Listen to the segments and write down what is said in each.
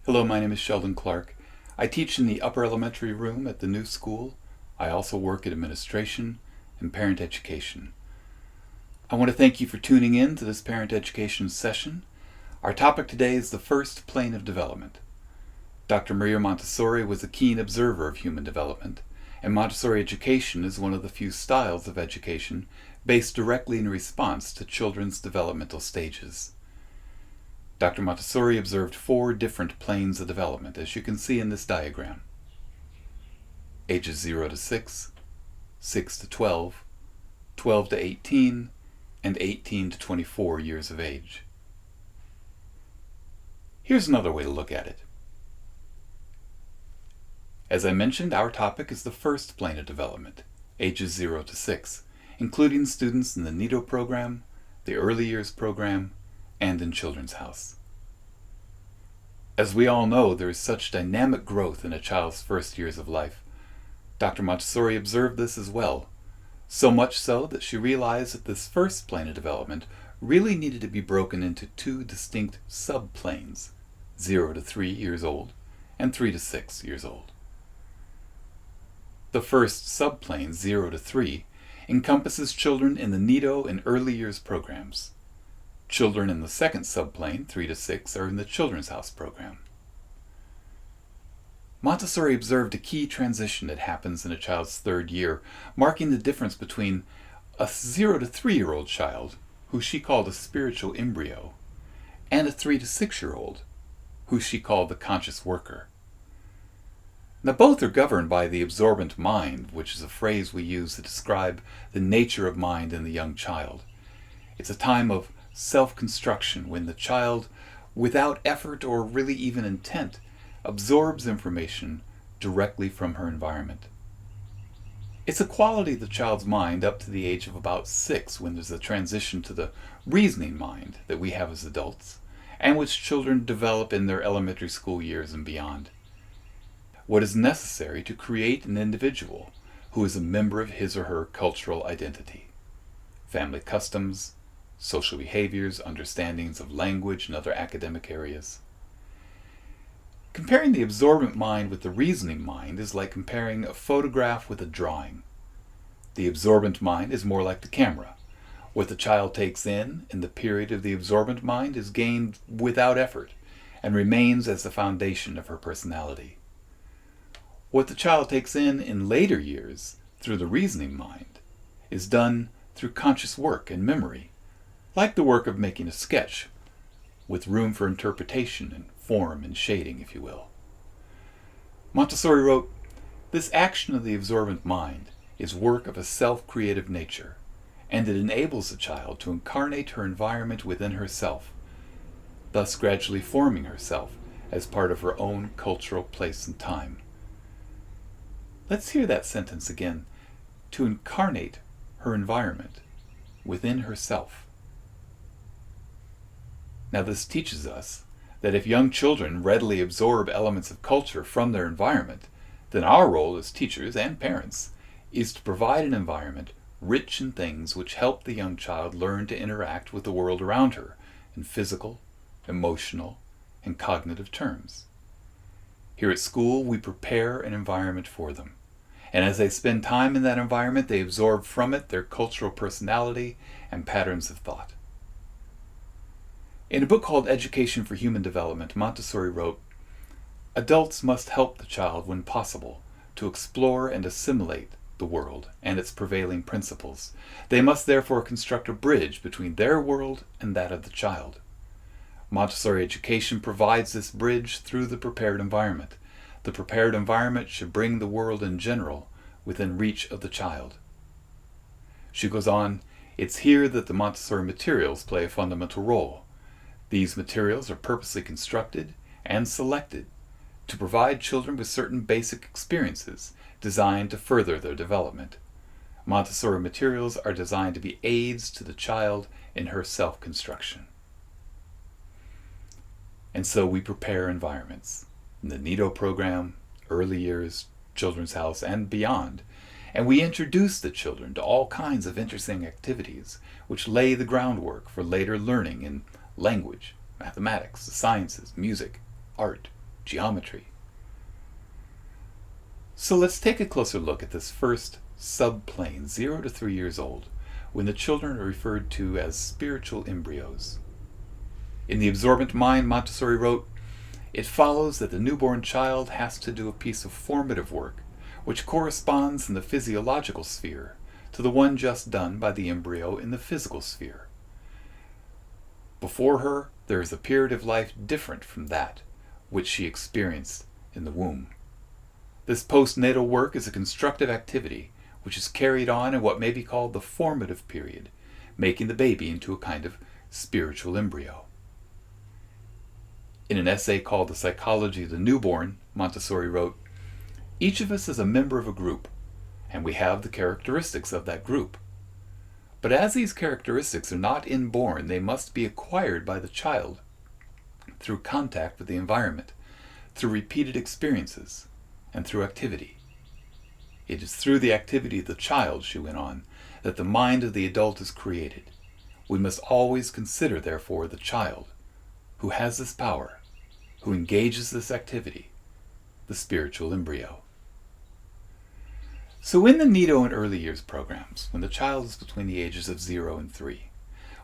Hello, my name is Sheldon Clark. I teach in the upper elementary room at the new school. I also work at administration and parent education. I want to thank you for tuning in to this parent education session. Our topic today is the first plane of development. Dr. Maria Montessori was a keen observer of human development, and Montessori education is one of the few styles of education based directly in response to children's developmental stages. Dr. Montessori observed 4 different planes of development, as you can see in this diagram. Ages 0 to 6, 6 to 12, 12 to 18, and 18 to 24 years of age. Here's another way to look at it. As I mentioned, our topic is the first plane of development, ages 0 to 6, including students in the Nido program, the Early Years program, and in Children's House. As we all know, there is such dynamic growth in a child's first years of life. Dr. Montessori observed this as well, so much so that she realized that this first plane of development really needed to be broken into 2 distinct subplanes, 0 to 3 years old and 3 to 6 years old. The first subplane, 0 to 3, encompasses children in the Nido and Early Years programs. Children in the second subplane, 3 to 6, are in the Children's House program. Montessori observed a key transition that happens in a child's third year, marking the difference between a 0 to 3-year-old child, who she called a spiritual embryo, and a 3 to 6-year-old, who she called the conscious worker. Now, both are governed by the absorbent mind, which is a phrase we use to describe the nature of mind in the young child. It's a time of self-construction when the child, without effort or really even intent, absorbs information directly from her environment. It's a quality of the child's mind up to the age of about 6, when there's a transition to the reasoning mind that we have as adults, and which children develop in their elementary school years and beyond. What is necessary to create an individual who is a member of his or her cultural identity, family customs, social behaviors, understandings of language, and other academic areas. Comparing the absorbent mind with the reasoning mind is like comparing a photograph with a drawing. The absorbent mind is more like the camera. What the child takes in the period of the absorbent mind is gained without effort and remains as the foundation of her personality. What the child takes in later years through the reasoning mind is done through conscious work and memory, like the work of making a sketch, with room for interpretation and form and shading, if you will. Montessori wrote, "This action of the absorbent mind is work of a self-creative nature, and it enables the child to incarnate her environment within herself, thus gradually forming herself as part of her own cultural place and time." Let's hear that sentence again. To incarnate her environment within herself. Now, this teaches us that if young children readily absorb elements of culture from their environment, then our role as teachers and parents is to provide an environment rich in things which help the young child learn to interact with the world around her in physical, emotional, and cognitive terms. Here at school, we prepare an environment for them. And as they spend time in that environment, they absorb from it their cultural personality and patterns of thought. In a book called Education for Human Development, Montessori wrote, "Adults must help the child when possible to explore and assimilate the world and its prevailing principles. They must therefore construct a bridge between their world and that of the child. Montessori education provides this bridge through the prepared environment. The prepared environment should bring the world in general within reach of the child." She goes on, "It's here that the Montessori materials play a fundamental role. These materials are purposely constructed and selected to provide children with certain basic experiences designed to further their development. Montessori materials are designed to be aids to the child in her self-construction." And so we prepare environments in the Nido program, Early Years, Children's House, and beyond. And we introduce the children to all kinds of interesting activities which lay the groundwork for later learning in language, mathematics, the sciences, music, art, geometry. So let's take a closer look at this first subplane, 0 to 3 years old, when the children are referred to as spiritual embryos. In The Absorbent Mind, Montessori wrote, "It follows that the newborn child has to do a piece of formative work, which corresponds in the physiological sphere to the one just done by the embryo in the physical sphere. Before her, there is a period of life different from that which she experienced in the womb. This postnatal work is a constructive activity which is carried on in what may be called the formative period, making the baby into a kind of spiritual embryo." In an essay called The Psychology of the Newborn, Montessori wrote, "Each of us is a member of a group, and we have the characteristics of that group. But as these characteristics are not inborn, they must be acquired by the child through contact with the environment, through repeated experiences, and through activity. It is through the activity of the child," she went on, "that the mind of the adult is created. We must always consider, therefore, the child, who has this power, who engages this activity, the spiritual embryo." So in the Nido and early years programs, when the child is between the ages of 0 and 3,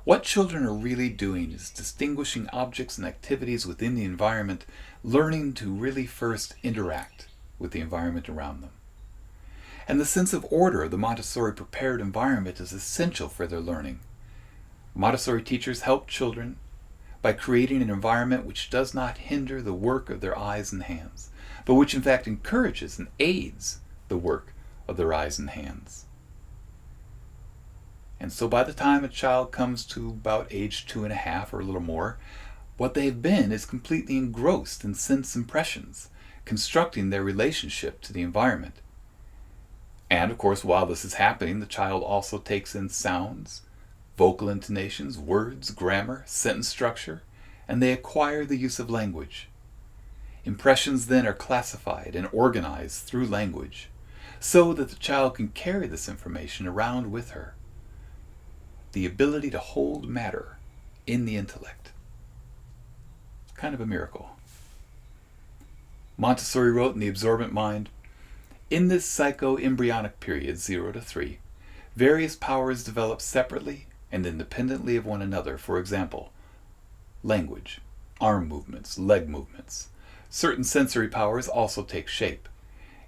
what children are really doing is distinguishing objects and activities within the environment, learning to really first interact with the environment around them. And the sense of order of the Montessori prepared environment is essential for their learning. Montessori teachers help children by creating an environment which does not hinder the work of their eyes and hands, but which in fact encourages and aids the work of their eyes and hands. And so by the time a child comes to about age 2.5 or a little more, what they've been is completely engrossed in sense impressions, constructing their relationship to the environment. And of course, while this is happening, the child also takes in sounds, vocal intonations, words, grammar, sentence structure, and they acquire the use of language. Impressions then are classified and organized through language, so that the child can carry this information around with her. The ability to hold matter in the intellect. Kind of a miracle. Montessori wrote in The Absorbent Mind, "In this psycho-embryonic period, 0 to 3, various powers develop separately and independently of one another. For example, language, arm movements, leg movements. Certain sensory powers also take shape.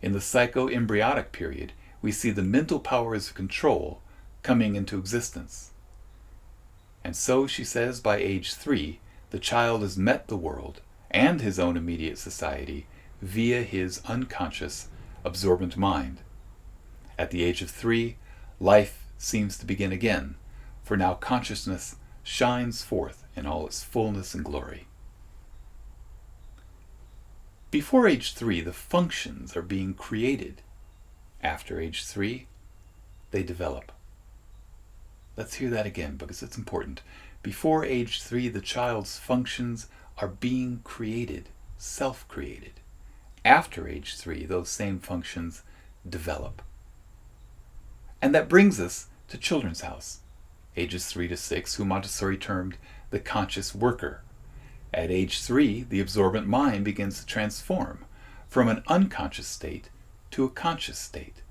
In the psycho-embryonic period, we see the mental powers of control coming into existence. And so," she says, "by age 3, the child has met the world and his own immediate society via his unconscious, absorbent mind. At the age of 3, life seems to begin again, for now consciousness shines forth in all its fullness and glory." Before age 3, the functions are being created. After age 3, they develop. Let's hear that again because it's important. Before age 3, the child's functions are being created, self-created. After age 3, those same functions develop. And that brings us to Children's House, ages 3 to 6, who Montessori termed the conscious worker. At age 3, the absorbent mind begins to transform from an unconscious state to a conscious state,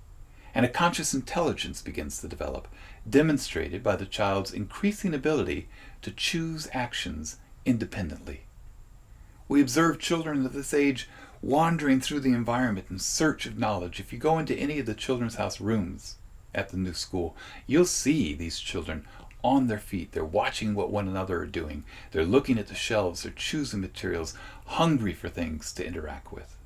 and a conscious intelligence begins to develop, demonstrated by the child's increasing ability to choose actions independently. We observe children at this age wandering through the environment in search of knowledge. If you go into any of the Children's House rooms at the new school, you'll see these children on their feet. They're watching what one another are doing. They're looking at the shelves. They're choosing materials, hungry for things to interact with.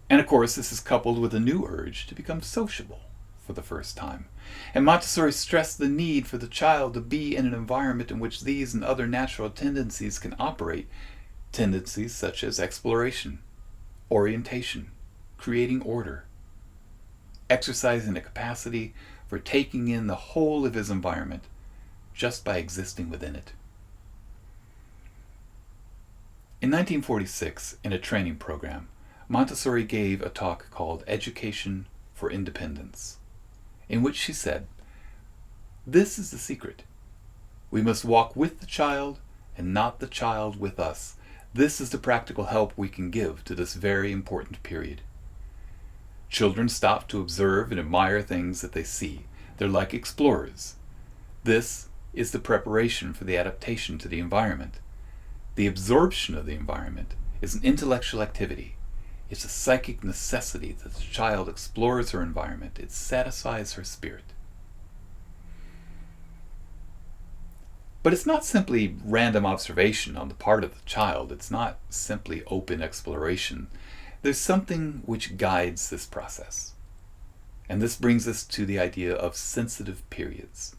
And of course, this is coupled with a new urge to become sociable for the first time. And Montessori stressed the need for the child to be in an environment in which these and other natural tendencies can operate, tendencies such as exploration, orientation, creating order, exercising a capacity for taking in the whole of his environment just by existing within it. In 1946, in a training program, Montessori gave a talk called Education for Independence, in which she said, "This is the secret. We must walk with the child and not the child with us. This is the practical help we can give to this very important period. Children stop to observe and admire things that they see. They're like explorers. This is the preparation for the adaptation to the environment. The absorption of the environment is an intellectual activity. It's a psychic necessity that the child explores her environment. It satisfies her spirit." But it's not simply random observation on the part of the child. It's not simply open exploration. There's something which guides this process. And this brings us to the idea of sensitive periods,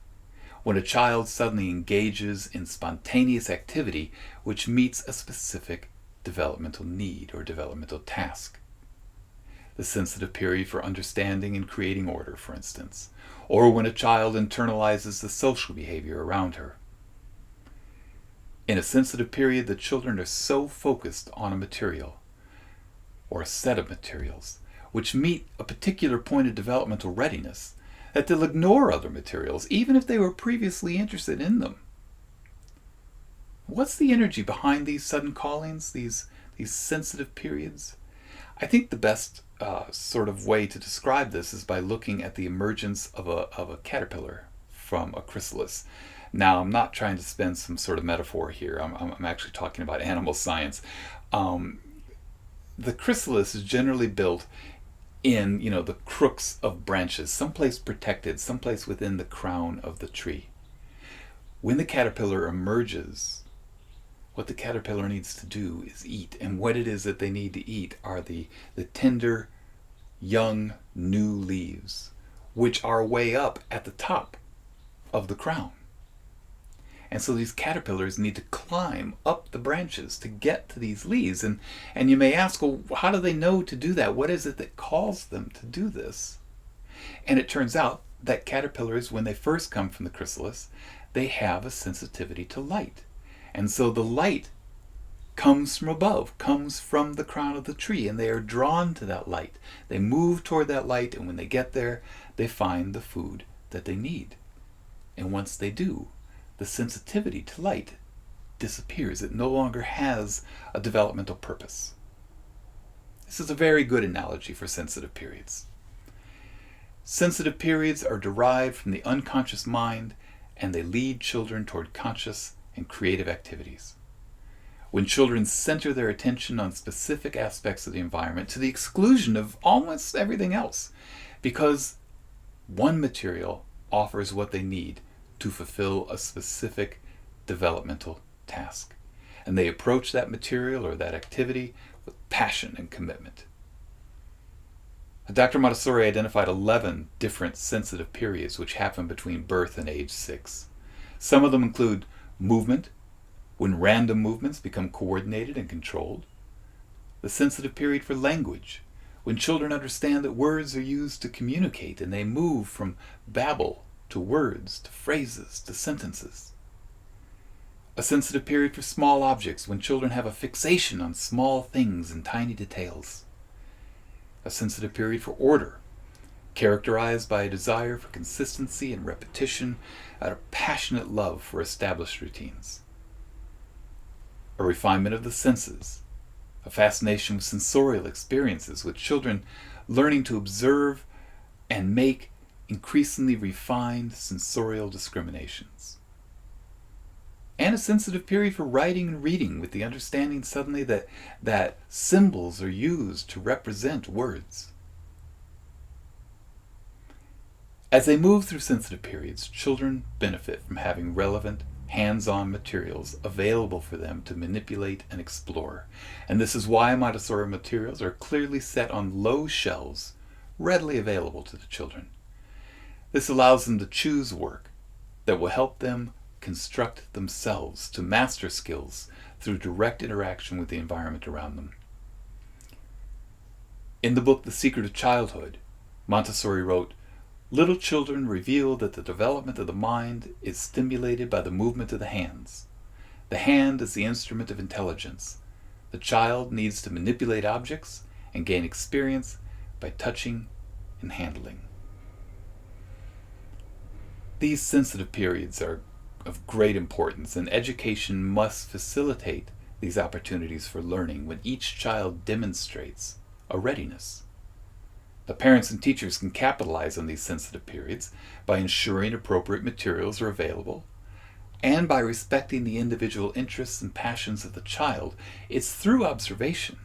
when a child suddenly engages in spontaneous activity which meets a specific developmental need or developmental task. The sensitive period for understanding and creating order, for instance, or when a child internalizes the social behavior around her. In a sensitive period, the children are so focused on a material or a set of materials which meet a particular point of developmental readiness that they'll ignore other materials even if they were previously interested in them. What's the energy behind these sudden callings, these sensitive periods? I think the best sort of way to describe this is by looking at the emergence of a caterpillar from a chrysalis. Now, I'm not trying to spin some sort of metaphor here. I'm actually talking about animal science. The chrysalis is generally built in, the crooks of branches, someplace protected, someplace within the crown of the tree. When the caterpillar emerges, what the caterpillar needs to do is eat. And what it is that they need to eat are the tender, young, new leaves, which are way up at the top of the crown. And so these caterpillars need to climb up the branches to get to these leaves. And you may ask, well, how do they know to do that? What is it that calls them to do this? And it turns out that caterpillars, when they first come from the chrysalis, they have a sensitivity to light. And so the light comes from above, comes from the crown of the tree, and they are drawn to that light. They move toward that light, and when they get there, they find the food that they need. And once they do, the sensitivity to light disappears. It no longer has a developmental purpose. This is a very good analogy for sensitive periods. Sensitive periods are derived from the unconscious mind, and they lead children toward conscious and creative activities. When children center their attention on specific aspects of the environment to the exclusion of almost everything else, because one material offers what they need to fulfill a specific developmental task. And they approach that material or that activity with passion and commitment. Dr. Montessori identified 11 different sensitive periods which happen between birth and age 6. Some of them include movement, when random movements become coordinated and controlled. The sensitive period for language, when children understand that words are used to communicate and they move from babble to words, to phrases, to sentences. A sensitive period for small objects, when children have a fixation on small things and tiny details. A sensitive period for order, characterized by a desire for consistency and repetition, and a passionate love for established routines. A refinement of the senses, a fascination with sensorial experiences, with children learning to observe and make increasingly refined sensorial discriminations. And a sensitive period for writing and reading, with the understanding suddenly that symbols are used to represent words. As they move through sensitive periods, children benefit from having relevant, hands-on materials available for them to manipulate and explore. And this is why Montessori materials are clearly set on low shelves, readily available to the children. This allows them to choose work that will help them construct themselves, to master skills through direct interaction with the environment around them. In the book The Secret of Childhood, Montessori wrote, "Little children reveal that the development of the mind is stimulated by the movement of the hands. The hand is the instrument of intelligence. The child needs to manipulate objects and gain experience by touching and handling. These sensitive periods are of great importance, and education must facilitate these opportunities for learning when each child demonstrates a readiness. The parents and teachers can capitalize on these sensitive periods by ensuring appropriate materials are available and by respecting the individual interests and passions of the child. It's through observation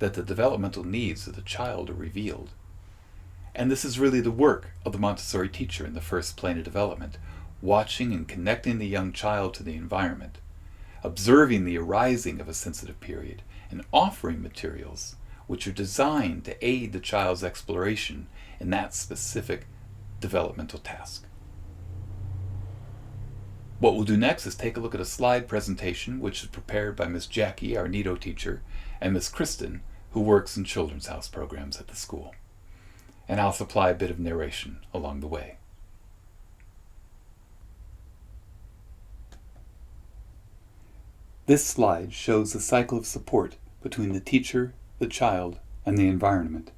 that the developmental needs of the child are revealed. And this is really the work of the Montessori teacher in the first plane of development, watching and connecting the young child to the environment, observing the arising of a sensitive period, and offering materials which are designed to aid the child's exploration in that specific developmental task. What we'll do next is take a look at a slide presentation which is prepared by Miss Jackie, our Nido teacher, and Miss Kristen, who works in Children's House programs at the school. And I'll supply a bit of narration along the way. This slide shows the cycle of support between the teacher, the child, and the environment.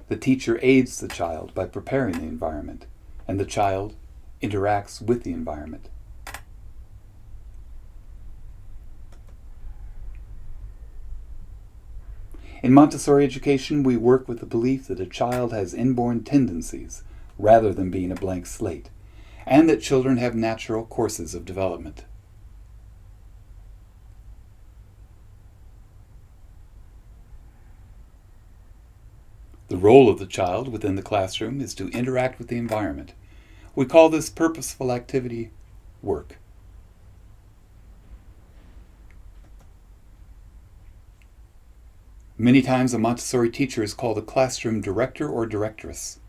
The teacher aids the child by preparing the environment, and the child interacts with the environment. In Montessori education, we work with the belief that a child has inborn tendencies rather than being a blank slate, and that children have natural courses of development. The role of the child within the classroom is to interact with the environment. We call this purposeful activity work. Many times a Montessori teacher is called a classroom director or directress.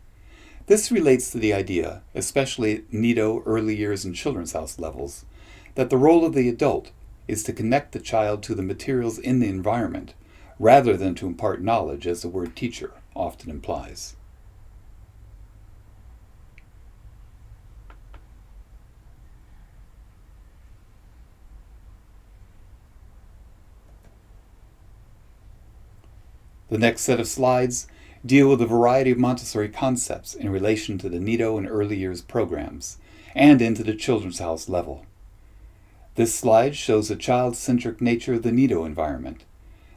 This relates to the idea, especially at Nido, early years, and Children's House levels, that the role of the adult is to connect the child to the materials in the environment, rather than to impart knowledge, as the word teacher often implies. The next set of slides deal with a variety of Montessori concepts in relation to the Nido and early years programs, and into the Children's House level. This slide shows the child-centric nature of the Nido environment.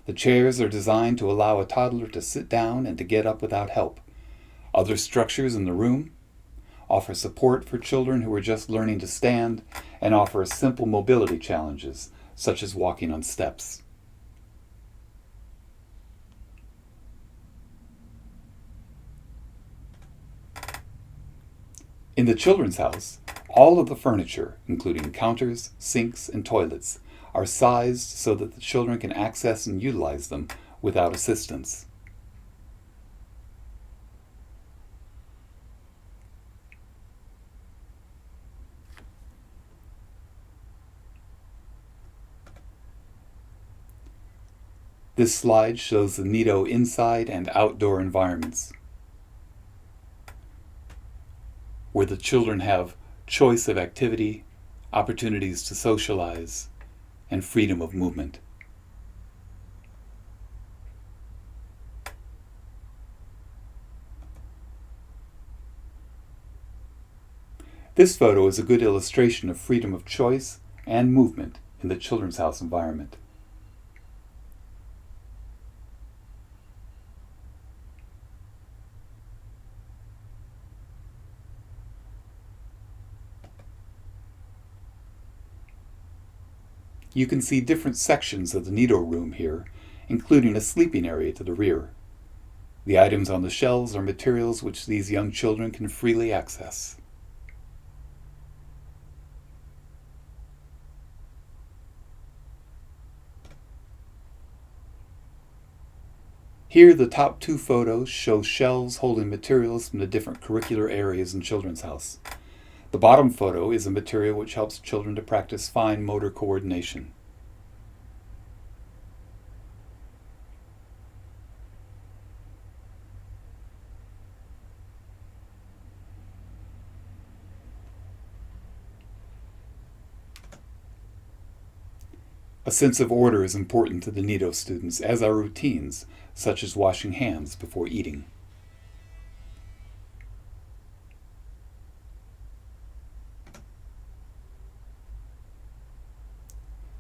The chairs are designed to allow a toddler to sit down and to get up without help. Other structures in the room offer support for children who are just learning to stand and offer simple mobility challenges, such as walking on steps. In the Children's House, all of the furniture, including counters, sinks, and toilets, are sized so that the children can access and utilize them without assistance. This slide shows the Nido inside and outdoor environments, where the children have choice of activity, opportunities to socialize, and freedom of movement. This photo is a good illustration of freedom of choice and movement in the Children's House environment. You can see different sections of the Nido room here, including a sleeping area to the rear. The items on the shelves are materials which these young children can freely access. Here, the top two photos show shelves holding materials from the different curricular areas in Children's House. The bottom photo is a material which helps children to practice fine motor coordination. A sense of order is important to the Nido students, as are routines, such as washing hands before eating.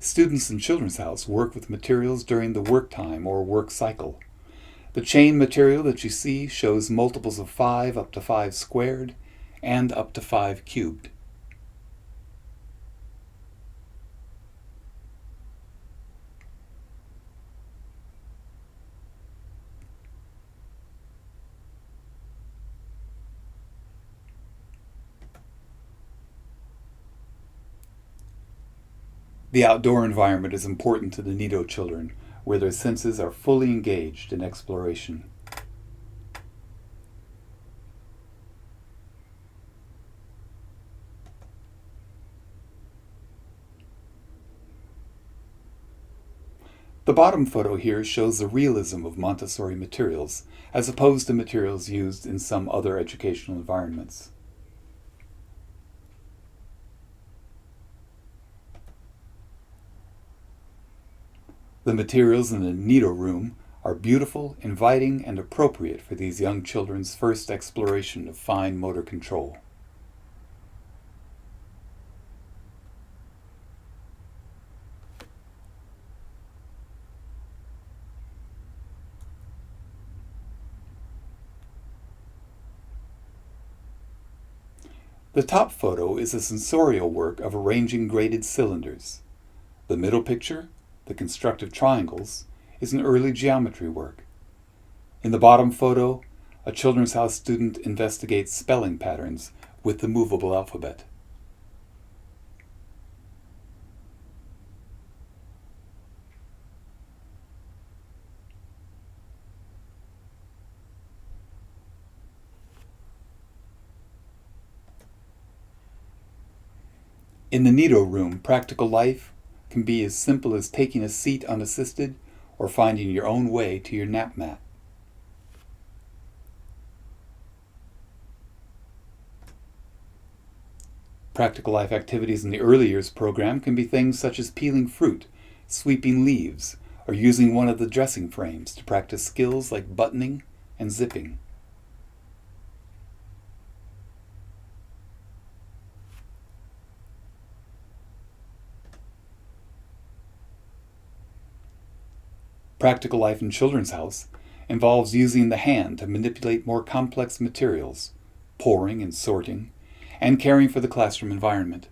Students in Children's House work with materials during the work time or work cycle. The chain material that you see shows multiples of 5 up to 5 squared and up to 5 cubed. The outdoor environment is important to the Nido children, where their senses are fully engaged in exploration. The bottom photo here shows the realism of Montessori materials, as opposed to materials used in some other educational environments. The materials in the Nido room are beautiful, inviting, and appropriate for these young children's first exploration of fine motor control. The top photo is a sensorial work of arranging graded cylinders. The middle picture, the constructive triangles, is an early geometry work. In the bottom photo, a Children's House student investigates spelling patterns with the movable alphabet. In the Nido room, practical life can be as simple as taking a seat unassisted or finding your own way to your nap mat. Practical life activities in the early years program can be things such as peeling fruit, sweeping leaves, or using one of the dressing frames to practice skills like buttoning and zipping. Practical life in Children's House involves using the hand to manipulate more complex materials, pouring and sorting, and caring for the classroom environment.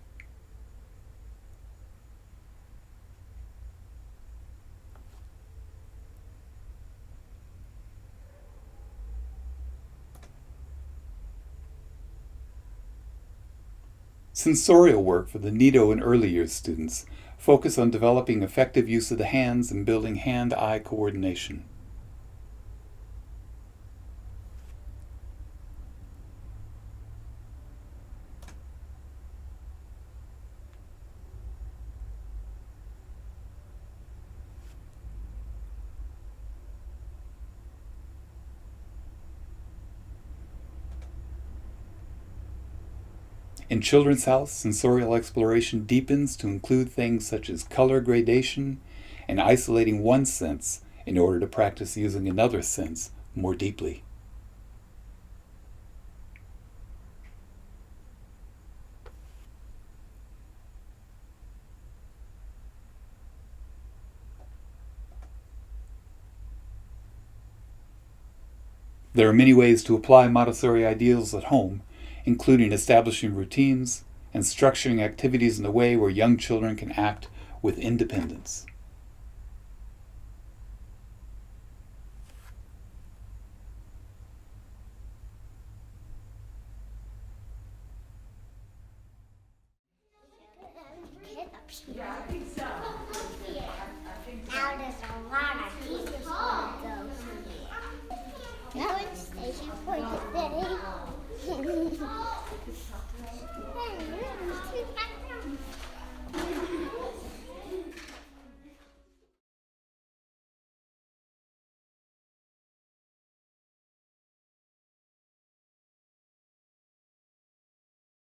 Sensorial work for the Nido and early years students focus on developing effective use of the hands and building hand-eye coordination. In Children's House, sensorial exploration deepens to include things such as color gradation and isolating one sense in order to practice using another sense more deeply. There are many ways to apply Montessori ideals at home, including establishing routines and structuring activities in a way where young children can act with independence. Yeah, I think so.